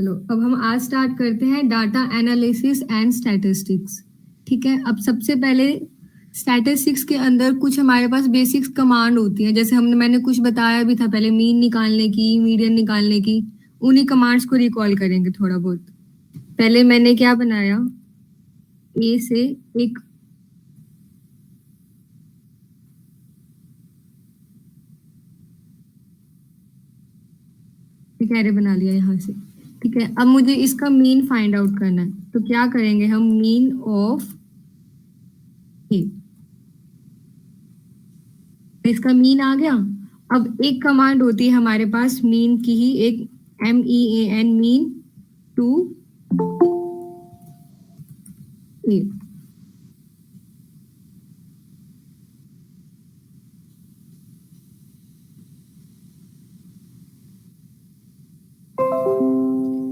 चलो अब हम आज स्टार्ट करते हैं डाटा एनालिसिस एंड स्टैटिस्टिक्स। ठीक है, अब सबसे पहले स्टैटिस्टिक्स के अंदर कुछ हमारे पास बेसिक्स कमांड होती है, जैसे मैंने कुछ बताया भी था पहले, मीन निकालने की, मीडियन निकालने की। उन्हीं कमांड्स को रिकॉल करेंगे थोड़ा बहुत। पहले मैंने क्या बनाया, ए से एक एरे बना लिया यहाँ से। ठीक है, अब मुझे इसका मीन फाइंड आउट करना है, तो क्या करेंगे हम, मीन ऑफ ए। इसका मीन आ गया। अब एक कमांड होती है हमारे पास मीन की ही, एक MEAN, मीन टू ए।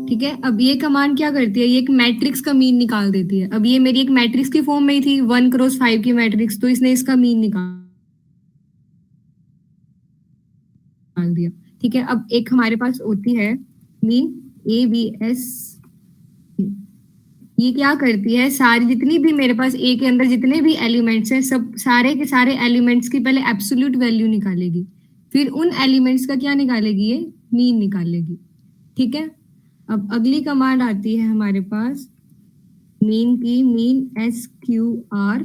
ठीक है, अब ये कमांड क्या करती है, ये एक मैट्रिक्स का मीन निकाल देती है। अब ये मेरी एक मैट्रिक्स की फॉर्म में ही थी, 1x5 की मैट्रिक्स, तो इसने इसका मीन निकाल दिया। ठीक है, अब एक हमारे पास होती है मीन ABS। ये क्या करती है, सारी जितनी भी मेरे पास ए के अंदर जितने भी एलिमेंट्स हैं, सब सारे के सारे एलिमेंट्स की पहले एब्सोल्यूट वैल्यू निकालेगी, फिर उन एलिमेंट्स का क्या निकालेगी, ये मीन निकालेगी। ठीक है, अब अगली कमांड आती है हमारे पास मीन की, मीन SQR।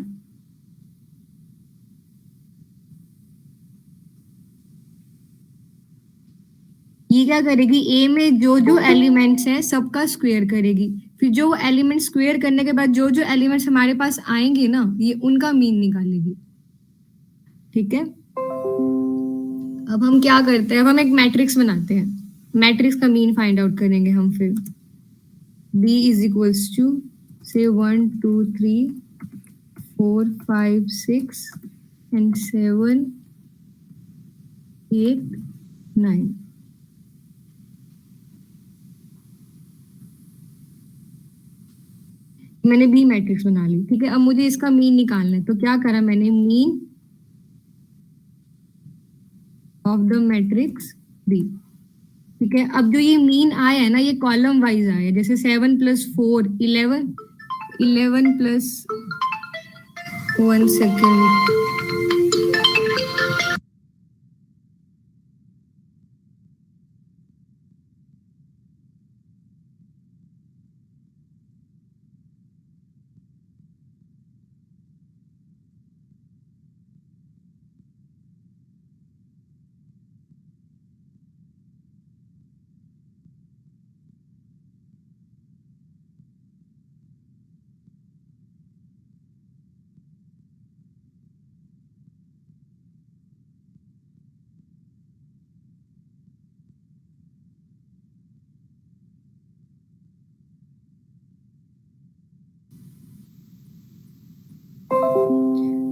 ये क्या करेगी, ए में जो जो एलिमेंट्स हैं सबका स्क्वायर करेगी, फिर जो एलिमेंट स्क्वायर करने के बाद जो जो एलिमेंट्स हमारे पास आएंगे ना, ये उनका मीन निकालेगी। ठीक है, अब हम क्या करते हैं, अब हम एक मैट्रिक्स बनाते हैं, मैट्रिक्स का मीन फाइंड आउट करेंगे हम। फिर B इज इक्वल्स टू से 1 2 3 4 5 6 and 7 8 9। मैंने बी मैट्रिक्स बना ली। ठीक है, अब मुझे इसका मीन निकालना है, तो क्या करा मैंने, mean of the matrix B. ठीक है, अब जो ये मीन आया है ना, ये कॉलम वाइज आया है, जैसे 7 + 4 11, 11 + 1 सेकेंड,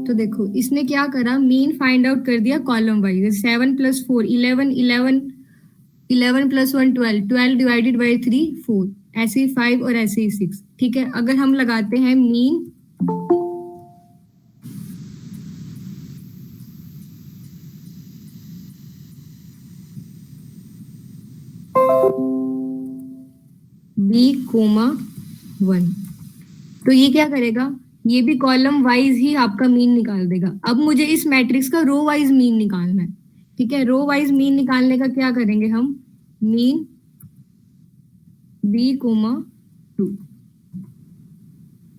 तो देखो इसने क्या करा, मीन फाइंड आउट कर दिया कॉलम वाइज, 7 + 4 11, 11 11 + 1 12, 12 डिवाइडेड बाई 3 4, ऐसे ही 5 और ऐसे ही 6। ठीक है, अगर हम लगाते हैं मीन B, 1, तो ये क्या करेगा, ये भी कॉलम वाइज ही आपका मीन निकाल देगा। अब मुझे इस मैट्रिक्स का रो वाइज मीन निकालना है। ठीक है, रो वाइज मीन निकालने का क्या करेंगे हम, मीन B, 2।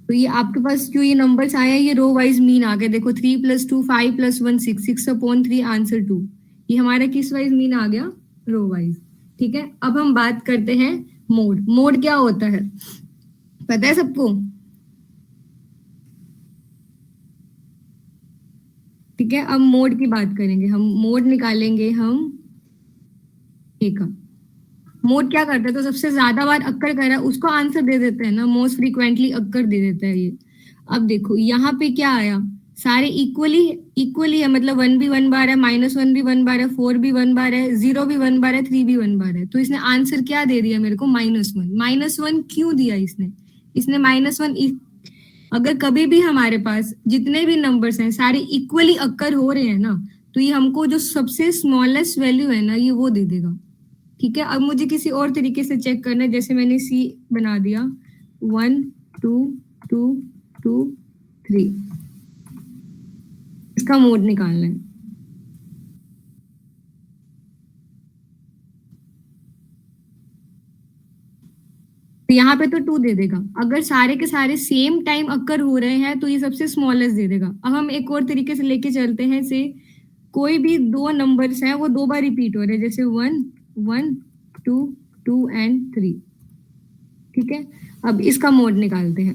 तो ये आपके पास जो ये नंबर्स आए हैं, ये रो वाइज मीन आ गए। देखो 3 + 2 5 + 1 6, 6/3 आंसर 2। ये हमारा किस वाइज मीन आ गया, रो वाइज। ठीक है, अब हम बात करते हैं मोड। मोड क्या होता है, पता है सबको। ठीक है, अब मोड की बात करेंगे हम, मोड निकालेंगे हम ए का। मोड क्या करता है, तो सबसे ज्यादा बार अक्कर कर रहा है उसको आंसर दे देते हैं ना, मोस्ट फ्रीक्वेंटली अक्कर दे देता है ये। अब देखो यहाँ पे क्या आया, सारे इक्वली इक्वली है, मतलब 1 भी 1 बार है, -1 भी 1 बार है, 4 भी 1 बार है, 0 भी 1 बार है, 3 भी 1 बार है। तो इसने आंसर क्या दे दिया मेरे को, -1। -1 क्यों दिया इसने, इसने -1, अगर कभी भी हमारे पास जितने भी नंबर्स हैं सारे इक्वली अक्कर हो रहे हैं ना, तो ये हमको जो सबसे स्मॉलेस्ट वैल्यू है ना, ये वो दे देगा। ठीक है, अब मुझे किसी और तरीके से चेक करना है, जैसे मैंने सी बना दिया 1 2 2 2 3, इसका मोड निकालना है। तो यहाँ पे तो 2 दे देगा। अगर सारे के सारे सेम टाइम अक्कर हो रहे हैं तो ये सबसे स्मॉलेस्ट दे देगा। अब हम एक और तरीके से लेके चलते हैं, से कोई भी दो नंबर्स हैं वो दो बार रिपीट हो रहे हैं, जैसे 1 1 2 2 एंड 3। ठीक है, अब इसका मोड निकालते हैं।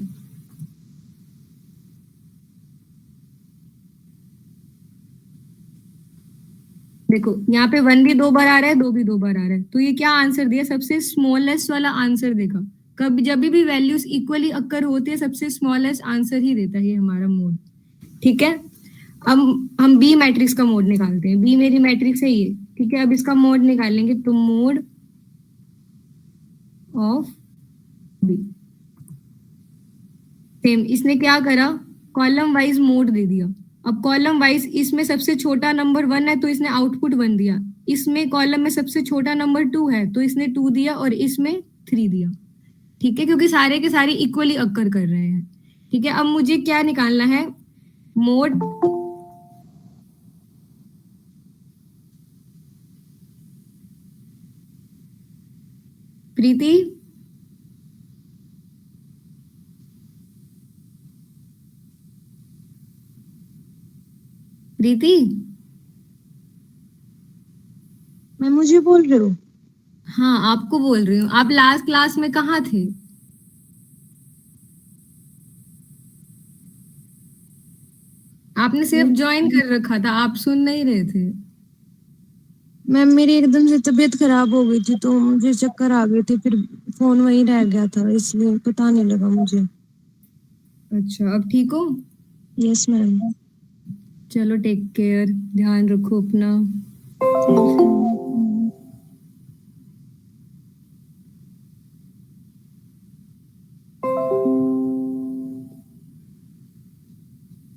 देखो यहाँ पे 1 भी दो बार आ रहा है, 2 भी दो बार आ रहा है, तो ये क्या आंसर दिया, सबसे स्मॉलेस्ट वाला आंसर देगा। कब जब भी वैल्यूज इक्वली अक्कर होती है सबसे स्मॉलेस्ट आंसर ही देता है ये हमारा मोड। ठीक है, अब हम बी मैट्रिक्स का मोड निकालते हैं। बी मेरी मैट्रिक्स है ये। ठीक है, अब इसका मोड निकालेंगे, तो मोड ऑफ बी, सेम इसने क्या करा, कॉलम वाइज मोड दे दिया। अब कॉलम वाइज इसमें सबसे छोटा नंबर 1 है तो इसने आउटपुट 1 दिया, इसमें कॉलम में सबसे छोटा नंबर 2 है तो इसने 2 दिया, और इसमें 3 दिया। ठीक है, क्योंकि सारे के सारे इक्वली अक्कर कर रहे हैं। ठीक है, अब मुझे क्या निकालना है, मोड प्रीति, प्रीति मैं मुझे बोल रही हूँ? हाँ आपको बोल रही हूँ। आप लास्ट क्लास में कहाँ थे? आपने सिर्फ ज्वाइन कर रखा था, आप सुन नहीं रहे थे। मैम मेरी एकदम से तबीयत खराब हो गई थी तो मुझे चक्कर आ गए थे, फिर फोन वहीं रह गया था, इसलिए पता नहीं लगा मुझे। अच्छा, अब ठीक हो? Yes ma'am. चलो टेक केयर, ध्यान रखो अपना।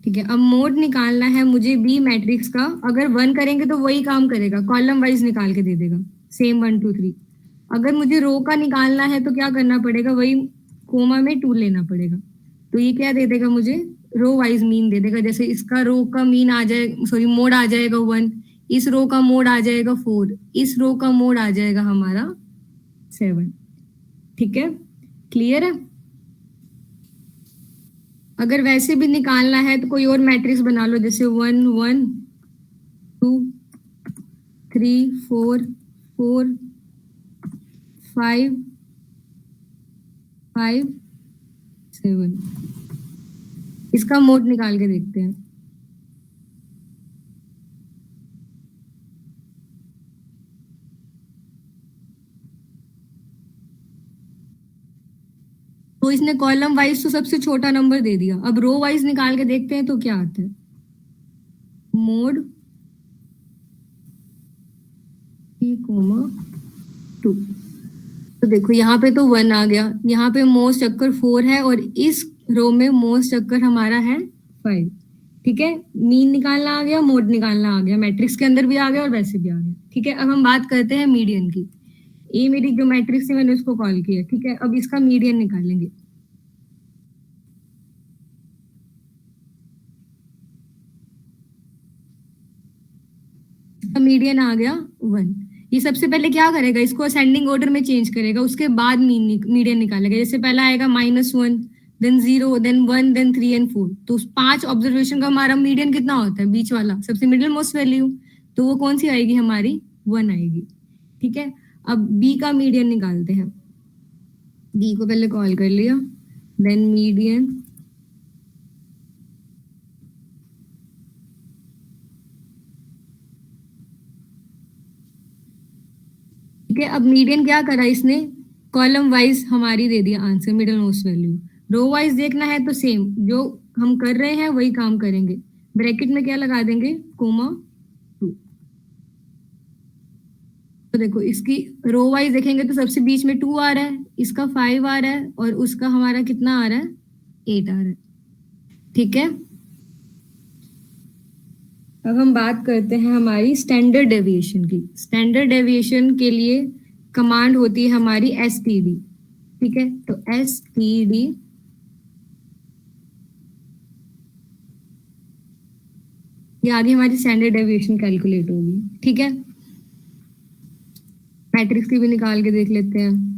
ठीक है, अब मोड निकालना है मुझे बी मैट्रिक्स का। अगर 1 करेंगे तो वही काम करेगा, कॉलम वाइज निकाल के दे देगा, सेम 1 2 3। अगर मुझे रो का निकालना है तो क्या करना पड़ेगा, वही कोमा में 2 लेना पड़ेगा। तो ये क्या दे देगा मुझे, रो वाइज मीन दे देगा। जैसे इसका रो का मीन आ जाए, सॉरी मोड आ जाएगा 1, इस रो का मोड आ जाएगा 4, इस रो का मोड आ जाएगा हमारा 7। ठीक है, क्लियर है? अगर वैसे भी निकालना है तो कोई और मैट्रिक्स बना लो, जैसे 1 1 2 3 4 4 5 5 7। इसका मोड निकाल के देखते हैं। तो इसने कॉलम वाइज तो सबसे छोटा नंबर दे दिया, अब रो वाइज निकाल के देखते हैं तो क्या आता है, मोड 3,2। तो देखो यहाँ पे तो 1 आ गया, यहाँ पे मोस्ट अक्कर 4 है, और इस रो में मोस्ट अक्कर हमारा है 5। ठीक है, मीन निकालना आ गया, मोड निकालना आ गया, मैट्रिक्स के अंदर भी आ गया और वैसे भी आ गया। ठीक है, अब हम बात करते हैं मीडियन की। ये मेरी जो मैट्रिक्स है मैंने उसको कॉल किया। ठीक है, अब इसका मीडियन निकालेंगे। मीडियन आ गया 1। ये सबसे पहले क्या करेगा, इसको असेंडिंग ऑर्डर में चेंज करेगा, उसके बाद मीडियन निकालेगा। जैसे पहला आएगा -1, देन 0, देन 1, देन 3 एंड 4। तो उस 5 ऑब्जर्वेशन का हमारा मीडियन कितना होता है, बीच वाला सबसे मिडिल मोस्ट वैल्यू, तो वो कौन सी आएगी हमारी, 1 आएगी। ठीक है, अब बी का मीडियन निकालते हैं। बी को पहले कॉल कर लिया, देन मीडियन। ठीक है, अब मीडियन क्या करा इसने, कॉलम वाइज हमारी दे दिया answer, middle most value. Row wise देखना है तो सेम जो हम कर रहे हैं वही काम करेंगे। ब्रैकेट में क्या लगा देंगे, कोमा 2। तो देखो इसकी रो वाइज देखेंगे तो सबसे बीच में 2 आ रहा है, इसका 5 आ रहा है, और उसका हमारा कितना आ रहा है, 8 आ रहा है। ठीक है, अब हम बात करते हैं हमारी स्टैंडर्ड डेविएशन की। स्टैंडर्ड डेविएशन के लिए कमांड होती है हमारी एसटीडी, ठीक है। तो एसटीडी ये आगे हमारी स्टैंडर्ड डेविएशन कैलकुलेट होगी, ठीक है। मैट्रिक्स की भी निकाल के देख लेते हैं।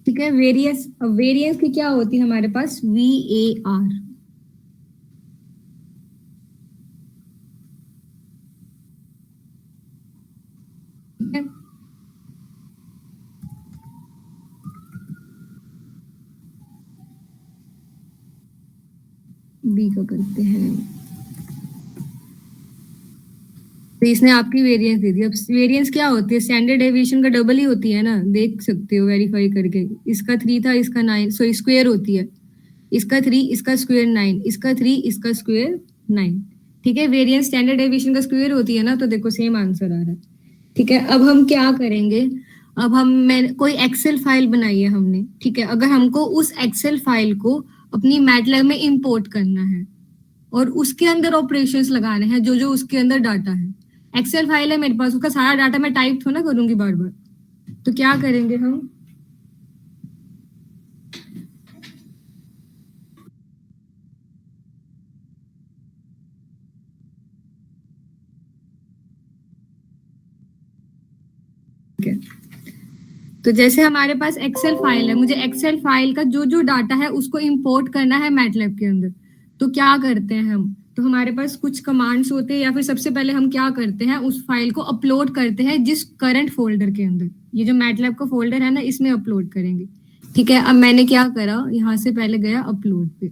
ठीक है, वेरियस वेरियंस की क्या होती है हमारे पास, वी ए आर, ठीक है। बी का करते हैं, तो इसने आपकी वेरिएंस दे दी। अब वेरिएंस क्या होती है, स्टैंडर्ड डेविएशन का डबल ही होती है ना, देख सकते हो वेरीफाई करके। इसका 3 था, इसका 9, सो स्क्वायर होती है। इसका 3, इसका स्क्वायर 9, इसका 3, इसका स्क्वायर 9, ठीक है। वेरिएंस स्टैंडर्ड डेविएशन का स्क्वायर होती है ना, तो देखो सेम आंसर आ रहा है, ठीक है। अब हम क्या करेंगे, अब हम मैं कोई एक्सेल फाइल बनाई है हमने, ठीक है। अगर हमको उस एक्सेल फाइल को अपनी मैटलैब में इंपोर्ट करना है और उसके अंदर ऑपरेशंस लगाने हैं, जो जो उसके अंदर डाटा है। एक्सेल फाइल है मेरे पास, उसका सारा डाटा मैं टाइप थोड़ा ना करूंगी बार बार, तो क्या करेंगे हम, ठीक है। तो जैसे हमारे पास एक्सेल फाइल है, मुझे एक्सेल फाइल का जो जो डाटा है उसको इंपोर्ट करना है मैटलैब के अंदर, तो क्या करते हैं हम, तो हमारे पास कुछ कमांड्स होते हैं, या फिर सबसे पहले हम क्या करते हैं, उस फाइल को अपलोड करते हैं जिस करंट फोल्डर के अंदर, ये जो मैटलैब का फोल्डर है ना, इसमें अपलोड करेंगे, ठीक है। अब मैंने क्या करा, यहाँ से पहले गया अपलोड पे,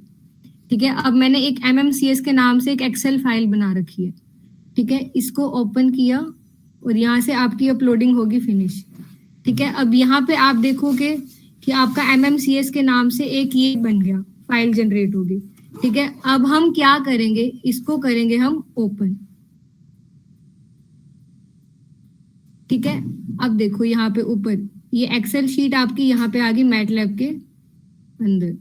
ठीक है। अब मैंने एक MMCS के नाम से एक एक्सेल फाइल बना रखी है, ठीक है। इसको ओपन किया और यहाँ से आपकी अपलोडिंग होगी फिनिश, ठीक है। अब यहाँ पे आप देखोगे कि आपका MMCS के नाम से एक ये बन गया, फाइल जनरेट होगी, ठीक है। अब हम क्या करेंगे, इसको करेंगे हम ओपन, ठीक है। अब देखो यहाँ पे ऊपर ये एक्सेल शीट आपकी यहाँ पे आ गई मैटलैब के अंदर,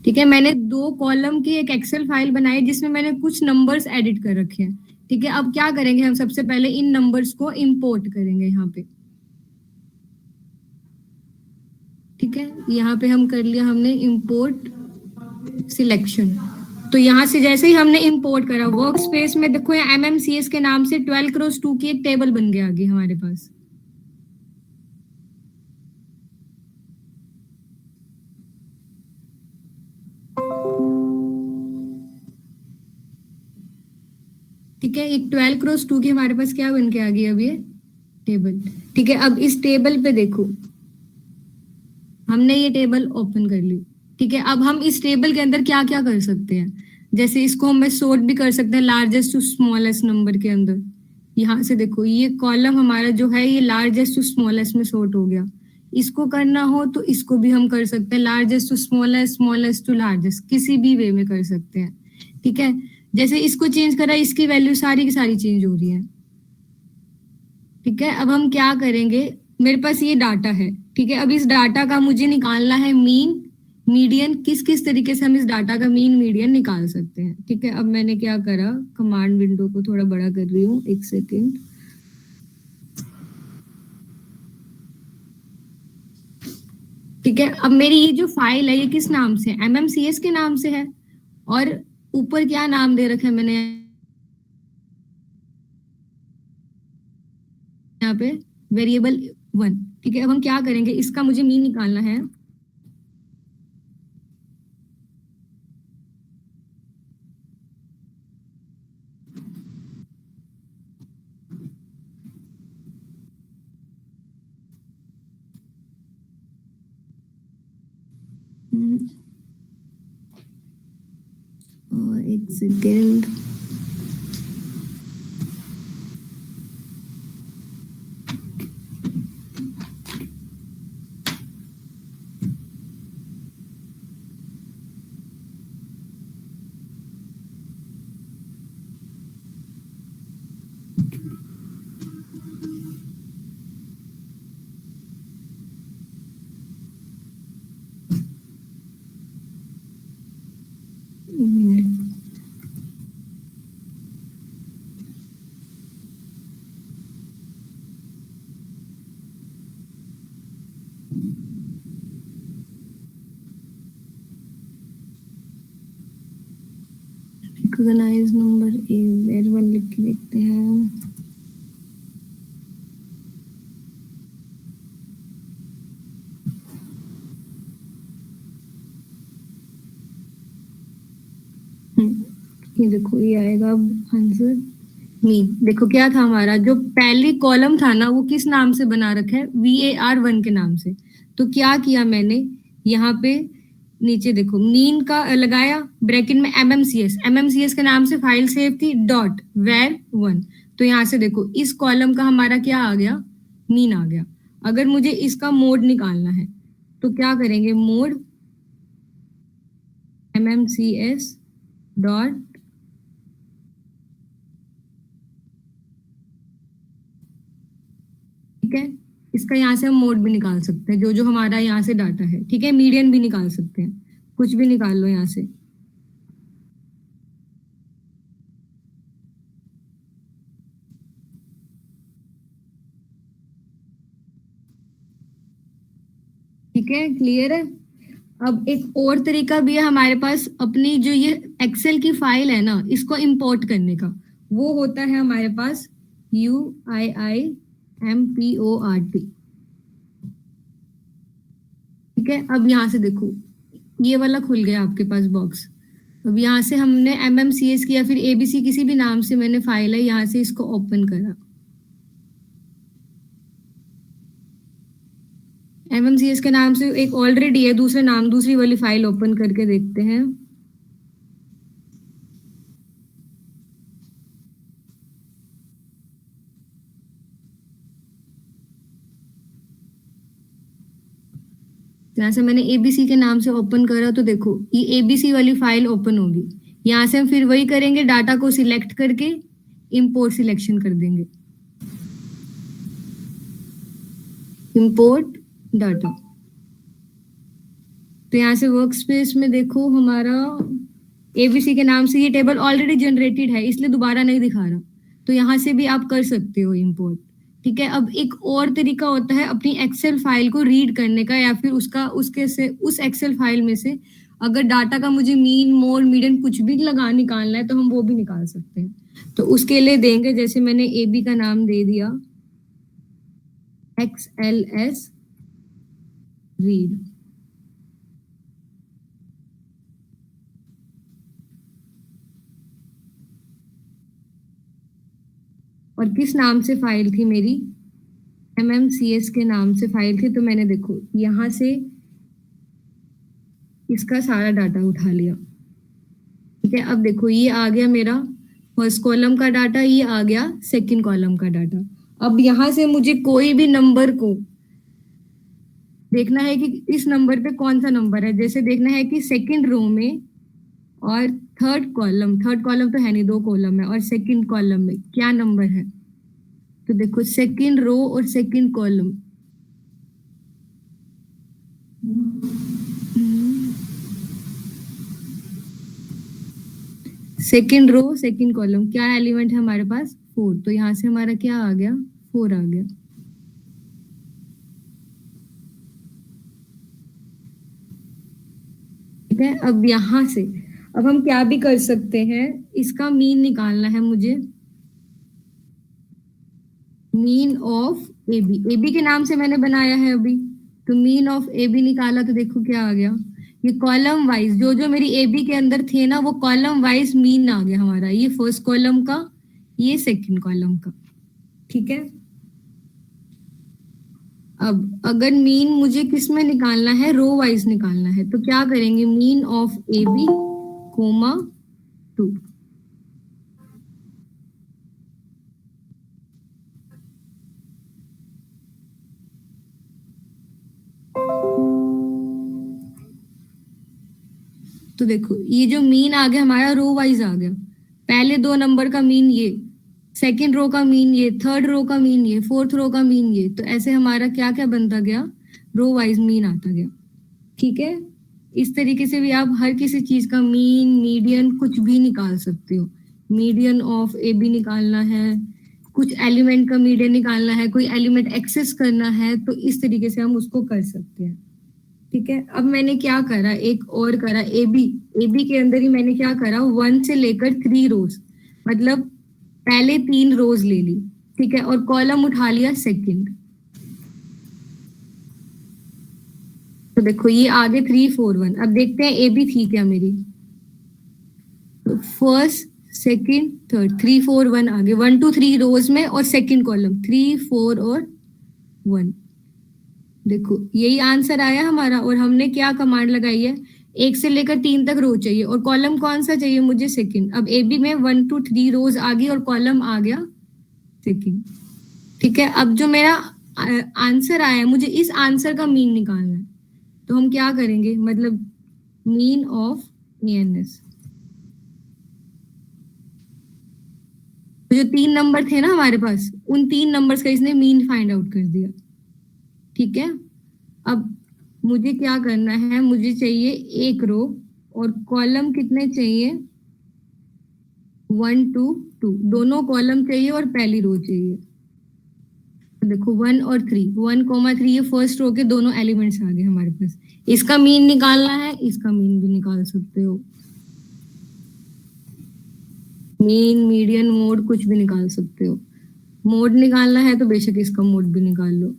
ठीक है। मैंने 2 कॉलम की एक एक्सेल फाइल बनाई जिसमें मैंने कुछ नंबर्स एडिट कर रखे हैं, ठीक है। अब क्या करेंगे, हम सबसे पहले इन नंबर्स को इंपोर्ट करेंगे यहाँ पे, ठीक है। यहाँ पे हम कर लिया हमने इंपोर्ट सिलेक्शन, तो यहाँ से जैसे ही हमने इंपोर्ट करा, वर्क स्पेस में देखो यहाँ MMCS के नाम से 12x2 की एक टेबल बन गया आगे हमारे पास, ठीक है। एक 12x2 की हमारे पास क्या बन के आ गई अब ये टेबल, ठीक है। अब इस टेबल पे देखो, हमने ये टेबल ओपन कर ली, ठीक है। अब हम इस टेबल के अंदर क्या क्या कर सकते हैं, जैसे इसको हम सोर्ट भी कर सकते हैं लार्जेस्ट टू स्मॉलेस्ट नंबर के अंदर। यहाँ से देखो ये कॉलम हमारा जो है ये लार्जेस्ट टू स्मॉलेस्ट में सोर्ट हो गया। इसको करना हो तो इसको भी हम कर सकते हैं largest to smallest, smallest to largest, किसी भी वे में कर सकते हैं, ठीक है। जैसे इसको चेंज करा, इसकी वैल्यू सारी की सारी चेंज हो रही है, ठीक है। अब हम क्या करेंगे, मेरे पास ये डाटा है, ठीक है। अब इस डाटा का मुझे निकालना है मीन मीडियन, किस किस तरीके से हम इस डाटा का मीन मीडियन निकाल सकते हैं, ठीक है। अब मैंने क्या करा, कमांड विंडो को थोड़ा बड़ा कर रही हूँ, एक सेकेंड, ठीक है। अब मेरी ये जो फाइल है ये किस नाम से, MMCS के नाम से है, और ऊपर क्या नाम दे रखा है मैंने यहाँ पे, वेरिएबल 1, ठीक है। अब हम क्या करेंगे, इसका मुझे मीन निकालना है, और एक second, organise number A where one लिख के देखते हैं। ये देखो ये आएगा आंसर मीन। देखो क्या था हमारा जो पहली कॉलम था ना, वो किस नाम से बना रखा है, VAR1 के नाम से। तो क्या किया मैंने यहाँ पे नीचे देखो मीन का लगाया, ब्रैकेट में MMCS के नाम से फाइल सेव थी, डॉट var1। तो यहाँ से देखो इस कॉलम का हमारा क्या आ गया, मीन आ गया। अगर मुझे इसका मोड निकालना है तो क्या करेंगे, मोड MMCS डॉट ठीक है। इसका यहाँ से हम मोड भी निकाल सकते हैं, जो जो हमारा यहाँ से डाटा है, ठीक है। मीडियन भी निकाल सकते हैं, कुछ भी निकाल लो यहाँ से। ठीक है, क्लियर है। अब एक और तरीका भी है हमारे पास, अपनी जो ये एक्सेल की फाइल है ना, इसको इंपोर्ट करने का। वो होता है हमारे पास UIIMPORT। ठीक है, अब यहाँ से देखो ये वाला खुल गया आपके पास बॉक्स। अब यहाँ से हमने MMCS की या फिर ABC किसी भी नाम से मैंने फाइल है, यहाँ से इसको ओपन करा। MMCS के नाम से एक ऑलरेडी है, दूसरे नाम दूसरी वाली फाइल ओपन करके देखते हैं। यहाँ से मैंने ABC के नाम से ओपन करा, तो देखो ये ABC वाली फाइल ओपन होगी। यहाँ से हम फिर वही करेंगे, डाटा को सिलेक्ट करके इंपोर्ट सिलेक्शन कर देंगे, इंपोर्ट डाटा। तो यहाँ से वर्क स्पेस में देखो हमारा ABC के नाम से ये टेबल ऑलरेडी जनरेटेड है, इसलिए दोबारा नहीं दिखा रहा। तो यहाँ से भी आप कर सकते हो इंपोर्ट। ठीक है, अब एक और तरीका होता है अपनी एक्सेल फाइल को रीड करने का, या फिर उस एक्सेल फाइल में से अगर डाटा का मुझे मीन मोड मीडियन कुछ भी निकालना है तो हम वो भी निकाल सकते हैं। तो उसके लिए देंगे, जैसे मैंने AB का नाम दे दिया XLS रीड। और किस नाम से फाइल थी मेरी, MMCS के नाम से फाइल थी। तो मैंने देखो यहाँ से इसका सारा डाटा उठा लिया। ठीक है, अब देखो ये आ गया मेरा फर्स्ट कॉलम का डाटा, ये आ गया सेकंड कॉलम का डाटा। अब यहाँ से मुझे कोई भी नंबर को देखना है कि इस नंबर पे कौन सा नंबर है। जैसे देखना है कि सेकंड रो में और थर्ड कॉलम तो है नहीं, 2 कॉलम है, और सेकंड कॉलम में क्या नंबर है। तो देखो सेकंड रो और second column, second row second column क्या एलिमेंट है हमारे पास, 4। तो यहाँ से हमारा क्या आ गया, 4 आ गया। ठीक है, अब यहाँ से अब हम क्या भी कर सकते हैं, इसका मीन निकालना है मुझे, मीन ऑफ AB के नाम से मैंने बनाया है अभी। तो मीन ऑफ AB निकाला तो देखो क्या आ गया, ये कॉलम वाइज जो जो मेरी AB के अंदर थे ना, वो कॉलम वाइज मीन आ गया हमारा। ये फर्स्ट कॉलम का, ये सेकंड कॉलम का। ठीक है, अब अगर मीन मुझे किस में निकालना है, रो वाइज निकालना है, तो क्या करेंगे, मीन ऑफ AB कोमा 2। तो देखो ये जो मीन आ गया हमारा रो वाइज आ गया। पहले 2 नंबर का मीन ये, सेकंड रो का मीन ये, थर्ड रो का मीन ये, फोर्थ रो का मीन ये। तो ऐसे हमारा क्या क्या बनता गया, रो वाइज मीन आता गया। ठीक है, इस तरीके से भी आप हर किसी चीज का मीन मीडियन कुछ भी निकाल सकते हो। मीडियन ऑफ AB निकालना है, कुछ एलिमेंट का मीडियन निकालना है, कोई एलिमेंट एक्सेस करना है, तो इस तरीके से हम उसको कर सकते हैं। ठीक है, अब मैंने क्या करा, एक और करा एबी। एबी के अंदर ही मैंने क्या करा, 1 से लेकर 3 रोज, मतलब पहले 3 रोज ले ली, ठीक है, और कॉलम उठा लिया सेकंड। तो देखो ये आगे 3 4 1। अब देखते हैं एबी थी क्या मेरी। तो फर्स्ट सेकंड थर्ड 3 4 1 आगे 1 2 3 रोज में, और सेकंड कॉलम 3 4 और 1। देखो यही आंसर आया हमारा। और हमने क्या कमांड लगाई है, 1 से लेकर 3 तक रो चाहिए, और कॉलम कौन सा चाहिए मुझे, सेकंड। अब ए बी में 1 2 3 रोज आ गई और कॉलम आ गया सेकंड। ठीक है, अब जो मेरा आंसर आया, मुझे इस आंसर का मीन निकालना है। तो हम क्या करेंगे, मतलब मीन ऑफ एएनएस। जो 3 नंबर थे ना हमारे पास, उन 3 नंबर्स का इसने मीन फाइंड आउट कर दिया। ठीक है, अब मुझे क्या करना है, मुझे चाहिए एक रो, और कॉलम कितने चाहिए, 1 2 2, दोनों कॉलम चाहिए और पहली रो चाहिए। तो देखो 1 और 3, 1 3, ये फर्स्ट रो के दोनों एलिमेंट्स आ गए हमारे पास। इसका मीन निकालना है, इसका मीन भी निकाल सकते हो, मीन मीडियन मोड कुछ भी निकाल सकते हो। मोड निकालना है तो बेशक इसका मोड भी निकाल लो।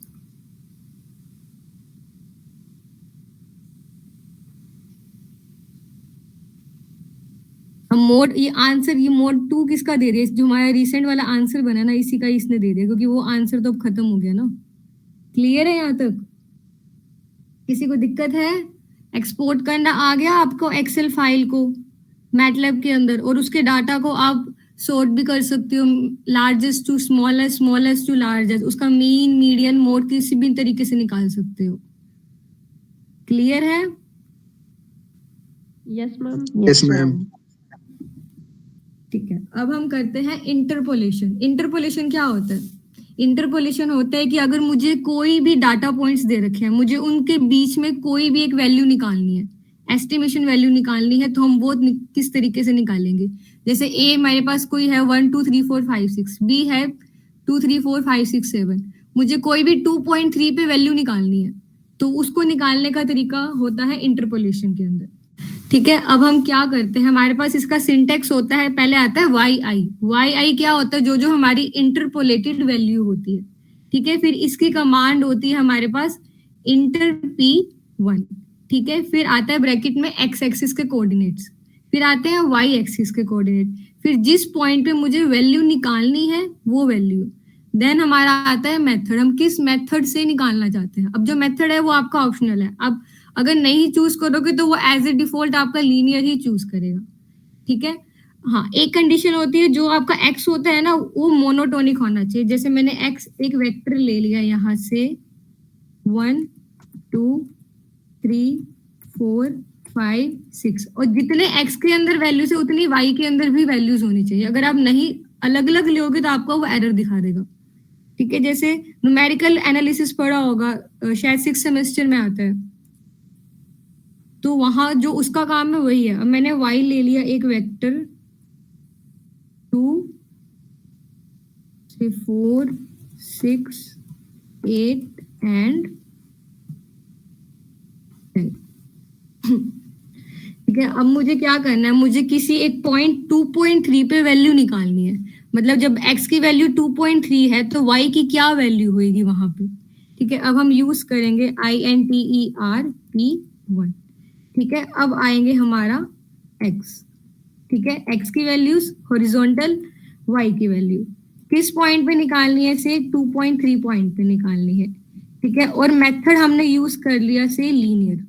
मोड, ये आंसर, ये मोड 2 किसका दे रही है, जो हमारा रिसेंट वाला आंसर बना ना, इसी का इसने दे दिया, क्योंकि वो आंसर तो अब खत्म हो गया ना। क्लियर है यहाँ तक, किसी को दिक्कत है? एक्सपोर्ट करना आ गया आपको एक्सेल फाइल को मैटलैब के अंदर, और उसके डाटा को आप सॉर्ट भी कर सकते हो, largest to smallest, smallest to largest, उसका मीन मीडियन मोड किसी भी तरीके से निकाल सकते हो। क्लियर है? Yes ma'am. Yes ma'am. ठीक है, अब हम करते हैं इंटरपोलेशन। इंटरपोलेशन क्या होता है? इंटरपोलेशन होता है कि अगर मुझे कोई भी डाटा पॉइंट्स दे रखे हैं, मुझे उनके बीच में कोई भी एक वैल्यू निकालनी है, एस्टिमेशन वैल्यू निकालनी है, तो हम वो किस तरीके से निकालेंगे। जैसे ए मेरे पास कोई है 1 2 3 4 5 6, बी है 2 3 4 5 6 7, मुझे कोई भी 2.3 पे वैल्यू निकालनी है, तो उसको निकालने का तरीका होता है इंटरपोलेशन के अंदर। ठीक है, अब हम क्या करते हैं, हमारे पास इसका सिंटेक्स होता है, पहले आता है वाई आई। वाई आई क्या होता है, जो जो हमारी इंटरपोलेटेड वैल्यू होती है। ठीक है, फिर इसकी कमांड होती है हमारे पास इंटर पी 1। ठीक है, फिर आता है ब्रैकेट में एक्स एक्सिस के कोऑर्डिनेट्स, फिर आते हैं वाई एक्सिस के कोऑर्डिनेट, फिर जिस पॉइंट पे मुझे वैल्यू निकालनी है वो वैल्यू। देन हमारा आता है मेथड, हम किस मेथड से निकालना चाहते हैं। अब जो मेथड है वो आपका ऑप्शनल है, अब अगर नहीं चूज करोगे तो वो एज ए डिफॉल्ट आपका लीनियर ही चूज करेगा। ठीक है, हाँ, एक कंडीशन होती है, जो आपका एक्स होता है ना, वो मोनोटोनिक होना चाहिए। जैसे मैंने एक्स एक वेक्टर ले लिया यहाँ से 1 2 3 4 5 6, और जितने एक्स के अंदर वैल्यूज है उतनी वाई के अंदर भी वैल्यूज होनी चाहिए। अगर आप नहीं अलग अलग लोगे तो आपको वो एरर दिखा देगा। ठीक है, जैसे न्यूमेरिकल एनालिसिस पढ़ा होगा, शायद 6 सेमेस्टर में आता है, तो वहां जो उसका काम है वही है। अब मैंने y ले लिया एक वेक्टर 2 से 4 6 8 एंड 10। ठीक है, अब मुझे क्या करना है, मुझे किसी एक पॉइंट 2.3 पे वैल्यू निकालनी है। मतलब जब x की वैल्यू 2.3 है तो y की क्या वैल्यू होगी वहां पे। ठीक है, अब हम यूज करेंगे INTERP1। ठीक है, अब आएंगे हमारा x। ठीक है, x की वैल्यूज हॉरिजॉन्टल, y की वैल्यू किस पॉइंट पे निकालनी है, से 2.3 पॉइंट पे निकालनी है। ठीक है, और मेथड हमने यूज कर लिया से linear.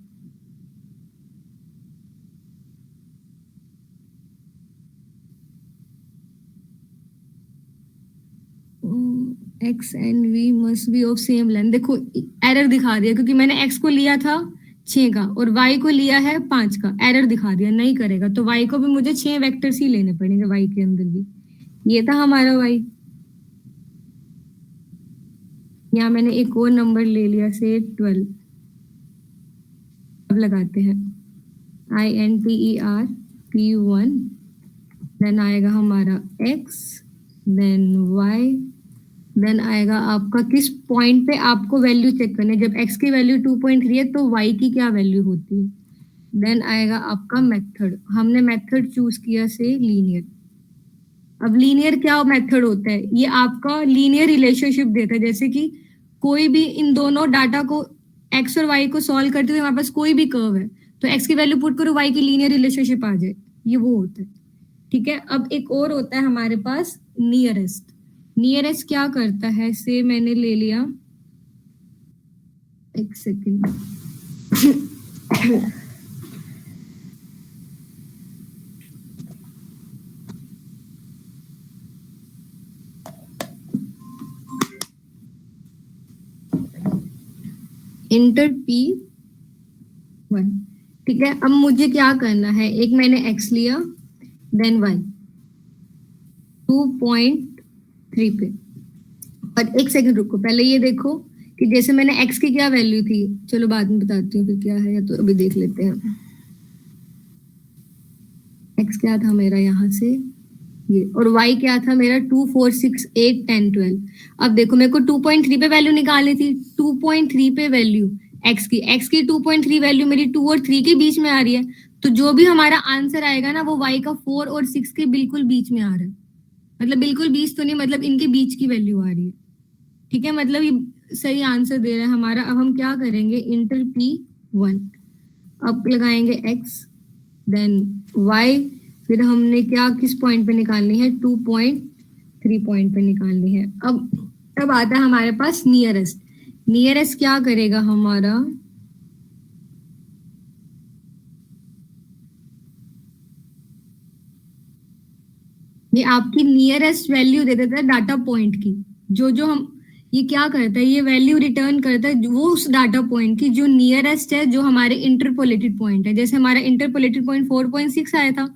x and v must be of same length. देखो एरर दिखा दिया, क्योंकि मैंने x को लिया था 6 का और y को लिया है 5 का, एरर दिखा दिया, नहीं करेगा। तो y को भी मुझे 6 वेक्टर्स ही लेने पड़ेंगे y के अंदर भी। ये था हमारा y। यहाँ मैंने एक और नंबर ले लिया से 12। अब लगाते हैं INTERP1, देन आएगा हमारा x, देन y, देन आएगा आपका किस पॉइंट पे आपको वैल्यू चेक करनी है। जब x की वैल्यू 2.3 है तो y की क्या वैल्यू होती है। देन आएगा आपका मेथड, हमने मेथड चूज किया से लीनियर। अब लीनियर क्या मेथड होता है, ये आपका लीनियर रिलेशनशिप देता है। जैसे कि कोई भी इन दोनों डाटा को x और y को सॉल्व करते हुए हमारे पास कोई भी कर्व है तो x की वैल्यू पुट करो y की लीनियर रिलेशनशिप आ जाए, ये वो होता है। ठीक है, अब एक और होता है हमारे पास नियरेस्ट। नियरेस्ट क्या करता है, से मैंने ले लिया, एक सेकेंड इंटर पी वन। ठीक है, अब मुझे क्या करना है, एक मैंने x लिया देन y 2.3 पे। और एक सेकंड रुको, पहले ये देखो कि जैसे मैंने x की क्या वैल्यू थी, चलो बाद में बताती हूँ कि क्या है, या तो अभी देख लेते हैं। x क्या था मेरा यहाँ से ये, और y क्या था मेरा 2 4 6 8 10 12। अब देखो मेरे को 2.3 पे वैल्यू निकालनी थी, 2.3 पे वैल्यू x की 2.3 वैल्यू मेरी 2 और 3 के बीच में आ रही है, तो जो भी हमारा आंसर आएगा ना वो y का 4 और 6 के बिल्कुल बीच में आ रहा है। मतलब बिल्कुल बीच तो नहीं, मतलब इनके बीच की वैल्यू आ रही है। ठीक है, मतलब ये सही आंसर दे रहा है हमारा। अब हम क्या करेंगे, इंटर p1, अब लगाएंगे x देन y, फिर हमने क्या किस पॉइंट पे निकालनी है, 2.3 पॉइंट पे निकालनी है। अब आता है हमारे पास नियरेस्ट। नियरेस्ट क्या करेगा हमारा, ये आपकी नियरेस्ट वैल्यू दे देता है डाटा पॉइंट की। जो हम ये क्या करता है, ये वैल्यू रिटर्न करता है वो उस डाटा पॉइंट की जो नियरेस्ट है, जो हमारे इंटरपोलेटेड पॉइंट है। जैसे हमारा इंटरपोलेटेड पॉइंट 4.6 आया था,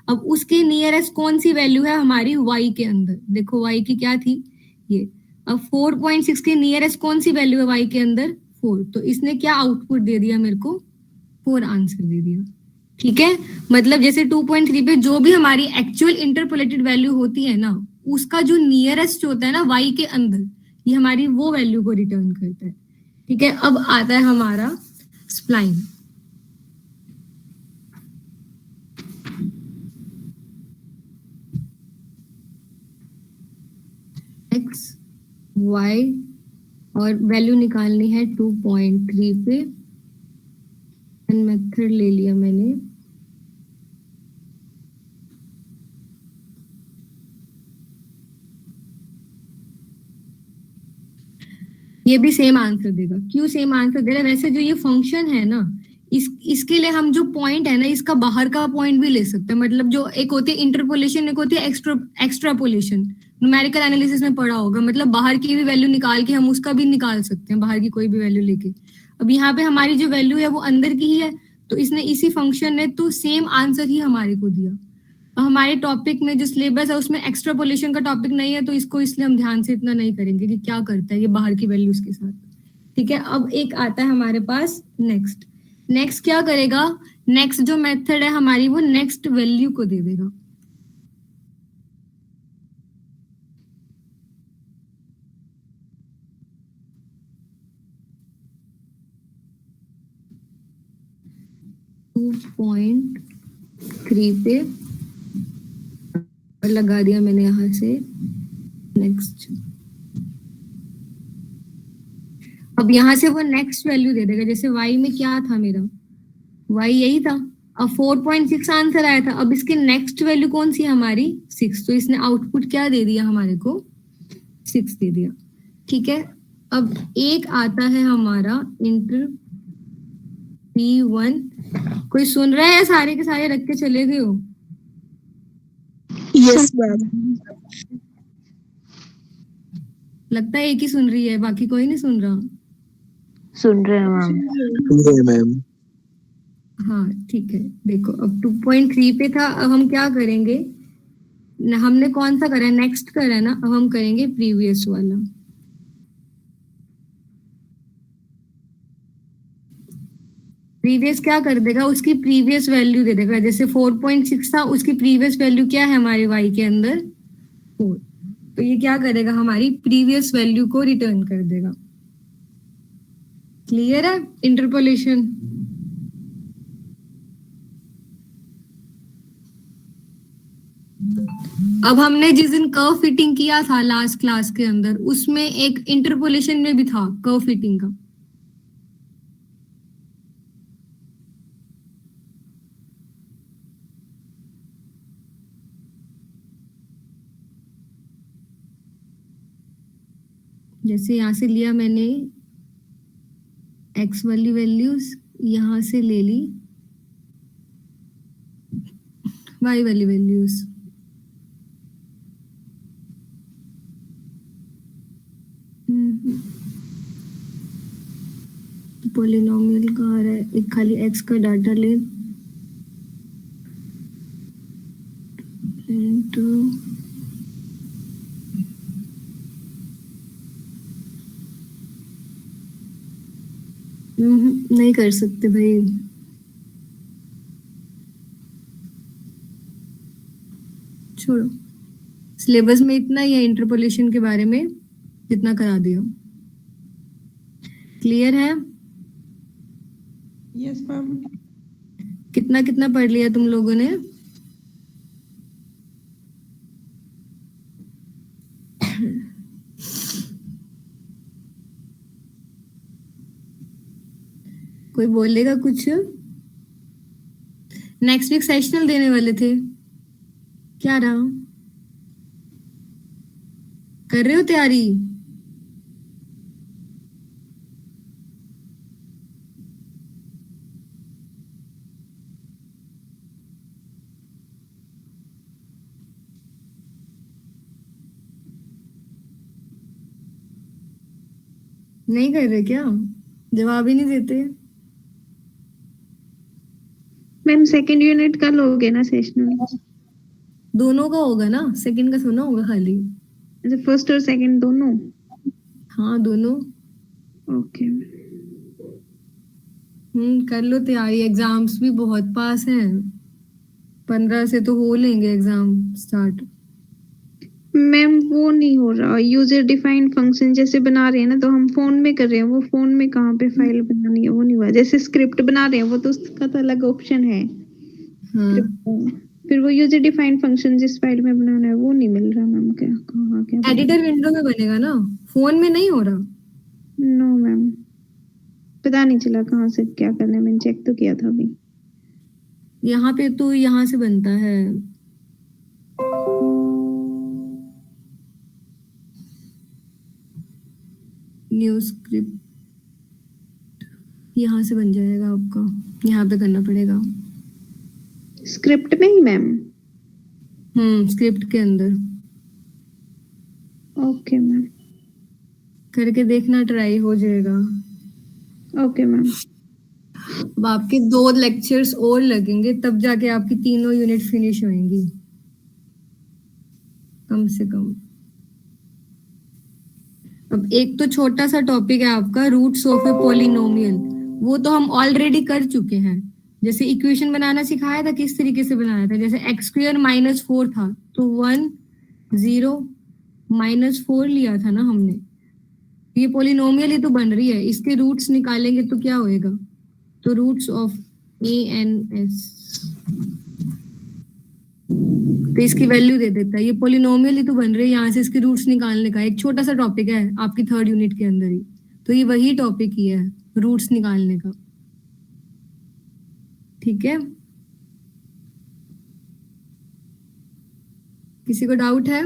अब उसके नियरेस्ट कौन सी वैल्यू है हमारी y के अंदर, देखो y की क्या थी ये। अब 4.6 के नियरेस्ट कौन सी वैल्यू है y के अंदर, 4, तो इसने क्या आउटपुट दे दिया मेरे को, 4 आंसर दे दिया। ठीक है, मतलब जैसे 2.3 पे जो भी हमारी एक्चुअल इंटरपोलेटेड वैल्यू होती है ना, उसका जो नियरेस्ट होता है ना y के अंदर, ये हमारी वो वैल्यू को रिटर्न करता है। ठीक है, अब आता है हमारा स्प्लाइन। x y और वैल्यू निकालनी है 2.3 पे, मेथड ले लिया मैंने। ये भी सेम आंसर देगा। क्यों सेम आंसर दे रहा है, वैसे जो ये फंक्शन है ना, इसके लिए हम जो पॉइंट है ना, इसका बाहर का पॉइंट भी ले सकते हैं। मतलब जो एक होती है इंटरपोलेशन, एक होती है एक्स्ट्रापोलेशन, न्यूमेरिकल एनालिसिस में पढ़ा होगा। मतलब बाहर की भी वैल्यू निकाल के हम उसका भी निकाल सकते हैं, बाहर की कोई भी वैल्यू लेके। अब यहाँ पे हमारी जो वैल्यू है वो अंदर की ही है, तो इसने इसी फंक्शन ने तो सेम आंसर ही हमारे को दिया। हमारे टॉपिक में जो सिलेबस है उसमें एक्स्ट्रापोलेशन का टॉपिक नहीं है, तो इसको इसलिए हम ध्यान से इतना नहीं करेंगे कि क्या करता है ये बाहर की वैल्यूज के साथ। ठीक है, अब एक आता है हमारे पास नेक्स्ट। नेक्स्ट क्या करेगा, नेक्स्ट जो मेथड है हमारी वो नेक्स्ट वैल्यू को दे देगा। टू पॉइंट 3 पे लगा दिया मैंने यहाँ से नेक्स्ट। अब यहाँ से वो नेक्स्ट वैल्यू दे देगा। जैसे y में क्या था मेरा, y यही था, अब 4.6 आंसर आया था। अब इसके नेक्स्ट वैल्यू कौन सी है हमारी, 6, तो इसने आउटपुट क्या दे दिया हमारे को, 6 दे दिया। ठीक है, अब एक आता है हमारा इंटर P1। कोई सुन रहा है या सारे के सारे रख के चले गए हो? Yes ma'am. लगता है एक ही सुन रही है, बाकी कोई नहीं सुन रहा। सुन रहे हैं मैम। हाँ ठीक है, देखो अब 2.3 पे था। अब हम क्या करेंगे, हमने कौन सा करा है, नेक्स्ट करा है ना, अब हम करेंगे प्रीवियस वाला। प्रीवियस क्या कर देगा, उसकी प्रीवियस वैल्यू दे देगा। जैसे 4.6 था, उसकी प्रीवियस वैल्यू क्या है हमारे y के अंदर, 4। तो ये क्या करेगा, हमारी प्रीवियस वैल्यू को रिटर्न कर देगा। क्लियर है इंटरपोलेशन? अब हमने जिस दिन कर्व फिटिंग किया था लास्ट क्लास के अंदर, उसमें एक इंटरपोलेशन में भी था कर्व फिटिंग का। जैसे यहां से लिया मैंने x वाली वैल्यूज, यहां से ले ली y वाली वैल्यूज। पॉलिनोमियल का आ रहा है, एक खाली x का डाटा ले इनटू नहीं कर सकते भाई। छोड़ो, सिलेबस में इतना ही है इंटरपोलेशन के बारे में जितना करा दिया। क्लियर है? Yes ma'am. कितना कितना पढ़ लिया तुम लोगों ने? कोई बोलेगा कुछ? नेक्स्ट वीक सेशनल देने वाले थे, क्या रहा? कर रहे हो तैयारी? नहीं कर रहे क्या? जवाब ही नहीं देते। मैम सेकंड यूनिट का लोगे ना सेशनल? दोनों का होगा ना, सेकंड का थोड़ा होगा खाली। अच्छा, फर्स्ट और सेकंड दोनों? हाँ दोनों। ओके। कर लो तैयारी, एग्जाम्स भी बहुत पास हैं। 15 से तो हो लेंगे एग्जाम स्टार्ट। मैम वो नहीं हो रहा, यूजर डिफाइंड फंक्शन जैसे बना रहे हैं ना, तो हम फोन में कर रहे हैं, वो फोन में कहाँ पे फाइल बनानी है वो नहीं हुआ। जैसे स्क्रिप्ट बना रहे हैं वो तो उसका तो अलग ऑप्शन है। हाँ फिर वो यूजर डिफाइंड फंक्शन जिस फाइल में बनाना है वो नहीं मिल रहा मैम। क्या कहाँ क्या? एडिटर विंडो में बनेगा ना, फोन में नहीं हो रहा। नो मैम, पता नहीं चला कहाँ से क्या करना है, मैंने चेक तो किया था अभी। यहाँ पे तो यहाँ से बनता है। न्यू स्क्रिप्ट यहाँ से बन जाएगा आपका, यहाँ पे करना पड़ेगा। स्क्रिप्ट में ही मैम? स्क्रिप्ट के अंदर। Okay ma'am. करके देखना, ट्राई हो जाएगा। Okay ma'am. अब आपके 2 लेक्चर्स और लगेंगे, तब जाके आपकी तीनों यूनिट फिनिश होंगी कम से कम। अब एक तो छोटा सा टॉपिक है आपका रूट्स ऑफ ए पॉलिनोमियल, वो तो हम ऑलरेडी कर चुके हैं। जैसे इक्वेशन बनाना सिखाया था, किस तरीके से बनाया था। जैसे x² -4 था तो 1 0 -4 लिया था ना हमने। ये पॉलिनोमियल ही तो बन रही है, इसके रूट्स निकालेंगे तो क्या होएगा, तो रूट्स ऑफ ANS, तो इसकी वैल्यू दे देता है। ये पॉलिनोमियल ही तो बन रही है, यहाँ से इसके रूट्स निकालने का एक छोटा सा टॉपिक है आपकी 3rd यूनिट के अंदर ही। तो ये वही टॉपिक ही है, रूट्स निकालने का। ठीक है, किसी को डाउट है?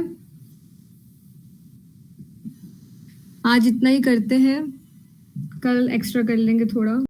आज इतना ही करते हैं, कल एक्स्ट्रा कर लेंगे थोड़ा।